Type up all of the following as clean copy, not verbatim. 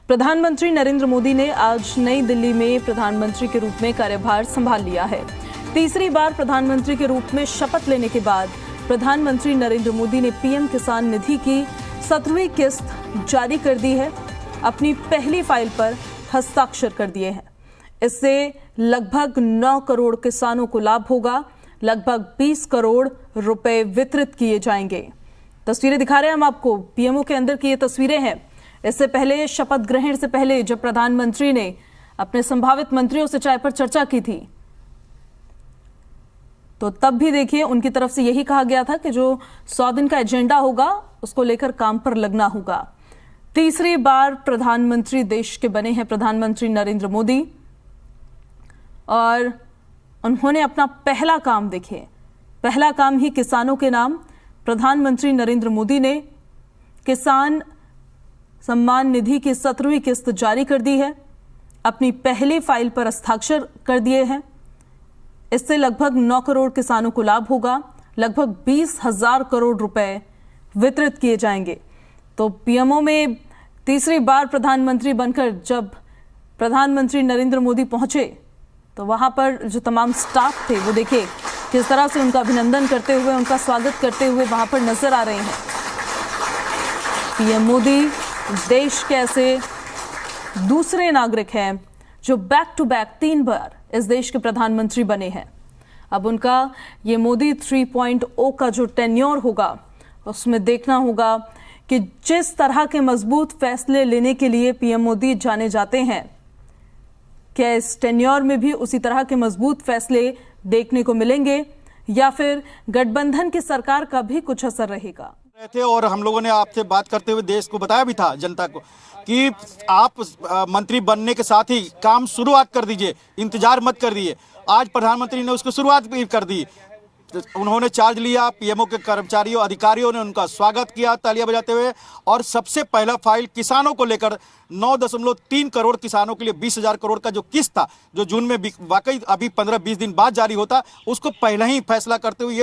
प्रधानमंत्री नरेंद्र मोदी ने आज नई दिल्ली में प्रधानमंत्री के रूप में कार्यभार संभाल लिया है। तीसरी बार प्रधानमंत्री के रूप में शपथ लेने के बाद प्रधानमंत्री नरेंद्र मोदी ने पीएम किसान निधि की 17वीं किस्त जारी कर दी है। अपनी पहली फाइल पर हस्ताक्षर कर दिए हैं। इससे लगभग 9 करोड़ किसानों को लाभ होगा। लगभग 20 करोड़ रुपए वितरित किए जाएंगे। तस्वीरें दिखा रहे हैं हम आपको, पीएमओ के अंदर की ये तस्वीरें हैं। इससे पहले शपथ ग्रहण से पहले जब प्रधानमंत्री ने अपने संभावित मंत्रियों से चाय पर चर्चा की थी, तो तब भी देखिए उनकी तरफ से यही कहा गया था कि जो 100 दिन का एजेंडा होगा उसको लेकर काम पर लगना होगा। तीसरी बार प्रधानमंत्री देश के बने हैं प्रधानमंत्री नरेंद्र मोदी, और उन्होंने अपना पहला काम देखिए, पहला काम ही किसानों के नाम प्रधानमंत्री नरेंद्र मोदी ने किसान सम्मान निधि की 17वीं किस्त जारी कर दी है। अपनी पहली फाइल पर हस्ताक्षर कर दिए हैं। इससे लगभग 9 करोड़ किसानों को लाभ होगा। लगभग 20,000 करोड़ रुपए वितरित किए जाएंगे। तो पीएमओ में तीसरी बार प्रधानमंत्री बनकर जब प्रधानमंत्री नरेंद्र मोदी पहुंचे तो वहां पर जो तमाम स्टाफ थे वो देखिए किस तरह से उनका अभिनंदन करते हुए, उनका स्वागत करते हुए वहां पर नजर आ रहे हैं। पीएम मोदी देश के ऐसे दूसरे नागरिक हैं जो बैक टू बैक 3 बार इस देश के प्रधानमंत्री बने हैं। अब उनका ये मोदी 3.0 का जो टेन्योर होगा उसमें देखना होगा कि जिस तरह के मजबूत फैसले लेने के लिए पीएम मोदी जाने जाते हैं, क्या इस टेन्योर में भी उसी तरह के मजबूत फैसले देखने को मिलेंगे या फिर गठबंधन की सरकार का भी कुछ असर रहेगा। थे और हम लोगों ने आपसे बात करते हुए देश को बताया भी था, जनता को, कि आप मंत्री बनने के साथ ही काम शुरुआत कर दीजिए, इंतजार मत कर दीजिए। आज प्रधानमंत्री ने उसको शुरुआत भी कर दी। उन्होंने चार्ज लिया, पीएमओ के कर्मचारियों अधिकारियों ने उनका स्वागत किया तालियां बजाते हुए, और सबसे पहला फाइल किसानों को लेकर 9.3 करोड़ किसानों के लिए 20,000 करोड़ का जो किस्त था, जो जून में वाकई अभी 15-20 दिन बाद जारी होता, उसको पहले ही फैसला करते हुए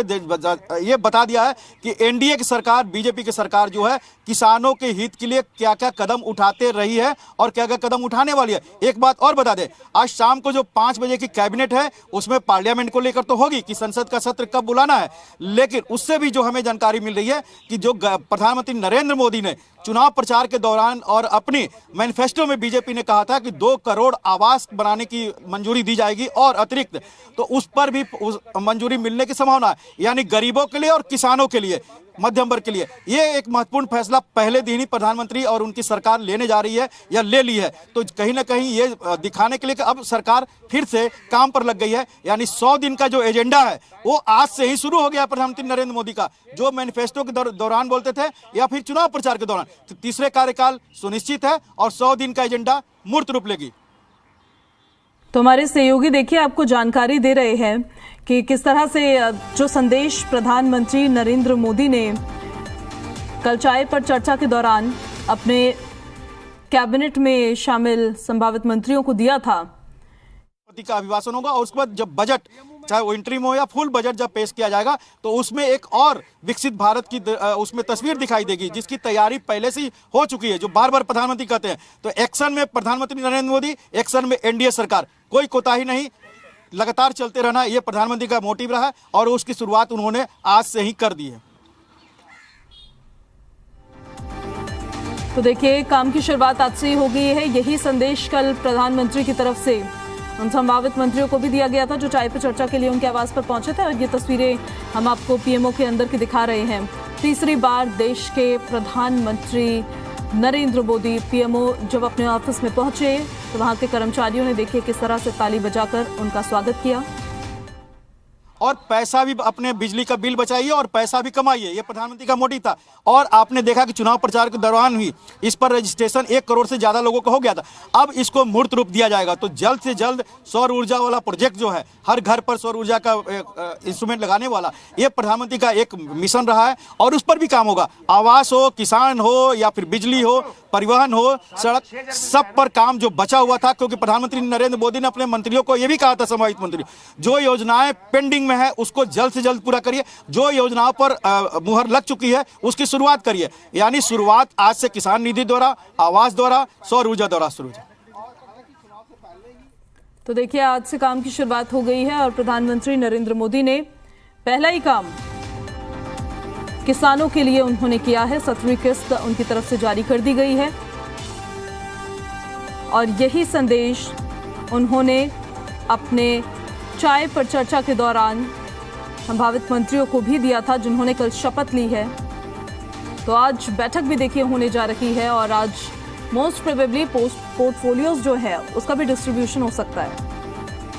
ये बता दिया है कि एनडीए की सरकार, बीजेपी की सरकार जो है किसानों के हित के लिए क्या क्या कदम उठाते रही है और क्या क्या कदम उठाने वाली है। एक बात और बता दें, आज शाम को जो 5 बजे की कैबिनेट है उसमें पार्लियामेंट को लेकर तो होगी कि संसद का सत्र कब बुलाना है, लेकिन उससे भी जो हमें जानकारी मिल रही है कि जो प्रधानमंत्री नरेंद्र मोदी ने चुनाव प्रचार के दौरान और अपनी मैनिफेस्टो में बीजेपी ने कहा था कि 2 करोड़ आवास बनाने की मंजूरी दी जाएगी और अतिरिक्त, तो उस पर भी मंजूरी मिलने की संभावना है। यानी गरीबों के लिए और किसानों के लिए, मध्यम वर्ग के लिए ये एक महत्वपूर्ण फैसला पहले दिन ही प्रधानमंत्री और उनकी सरकार लेने जा रही है या ले ली है। तो कहीं ना कहीं ये दिखाने के लिए कि अब सरकार फिर से काम पर लग गई है। यानी 100 दिन का जो एजेंडा है वो आज से ही शुरू हो गया प्रधानमंत्री नरेंद्र मोदी का, जो मैनिफेस्टो के दौरान बोलते थे या फिर चुनाव प्रचार के दौरान। तो तीसरे कार्यकाल सुनिश्चित है और 100 दिन का एजेंडा मूर्त रूप लेगी। तो हमारे सहयोगी देखिए आपको जानकारी दे रहे हैं कि किस तरह से जो संदेश प्रधानमंत्री नरेंद्र मोदी ने कल चाय पर चर्चा के दौरान अपने कैबिनेट में शामिल संभावित मंत्रियों को दिया था। का अभिभाषण होगा और उसके बाद जब बजट, चाहे वो इंटरिम हो या फुल बजट जब पेश किया जाएगा, तो उसमें एक और विकसित भारत की उसमें तस्वीर दिखाई देगी, जिसकी तैयारी पहले से ही हो चुकी है, जो बार बार प्रधानमंत्री कहते हैं। तो एक्शन में प्रधानमंत्री नरेंद्र मोदी, एक्शन में एनडीए सरकार, कोई कोताही नहीं, लगातार चलते रहना, ये प्रधानमंत्री का मोटिव रहा है और उसकी शुरुआत उन्होंने आज से ही कर दी है। तो देखिए काम की शुरुआत आज से ही हो गई है। यही संदेश कल प्रधानमंत्री की तरफ से उन संभावित मंत्रियों को भी दिया गया था जो चाय पर चर्चा के लिए उनके आवास पर पहुंचे थे। और ये तस्वीरें हम आपको पीएमओ के अंदर की दिखा रहे हैं। तीसरी बार देश के प्रधानमंत्री नरेंद्र मोदी पीएमओ जब अपने ऑफिस में पहुंचे तो वहां के कर्मचारियों ने देखिए किस तरह से ताली बजाकर उनका स्वागत किया। और पैसा भी, अपने बिजली का बिल बचाइए और पैसा भी कमाइए, ये प्रधानमंत्री का मोटिव था। और आपने देखा कि चुनाव प्रचार के दौरान ही इस पर रजिस्ट्रेशन 1 करोड़ से ज़्यादा लोगों का हो गया था। अब इसको मूर्त रूप दिया जाएगा। तो जल्द से जल्द सौर ऊर्जा वाला प्रोजेक्ट जो है, हर घर पर सौर ऊर्जा का इंस्ट्रूमेंट लगाने वाला, ये प्रधानमंत्री का एक मिशन रहा है और उस पर भी काम होगा। आवास हो, किसान हो या फिर बिजली हो, परिवहन हो, सड़क, सब पर काम जो बचा हुआ था, क्योंकि प्रधानमंत्री नरेंद्र मोदी ने अपने मंत्रियों को यह भी कहा था, संभावित मंत्री, जो योजनाएं पेंडिंग पेंडिंग में है उसको जल्द से जल्द पूरा करिए। जो योजनाओं पर मुहर लग चुकी है उसकी शुरुआत करिए। यानी शुरुआत आज से किसान निधि द्वारा, आवास द्वारा, सौर ऊर्जा द्वारा शुरू है। तो देखिए, आज से काम की शुरुआत हो गई है और प्रधानमंत्री नरेंद्र मोदी ने पहला ही काम किसानों के लिए उन्होंने किया है। 17वीं किस्त उनकी तरफ से जारी कर दी गई है और यही संदेश उन्होंने अपने चाय पर चर्चा के दौरान संभावित मंत्रियों को भी दिया था, जिन्होंने कल शपथ ली है। तो आज बैठक भी देखिए होने जा रही है और आज मोस्ट प्रोबेबली पोर्टफोलियोज जो है उसका भी डिस्ट्रीब्यूशन हो सकता है।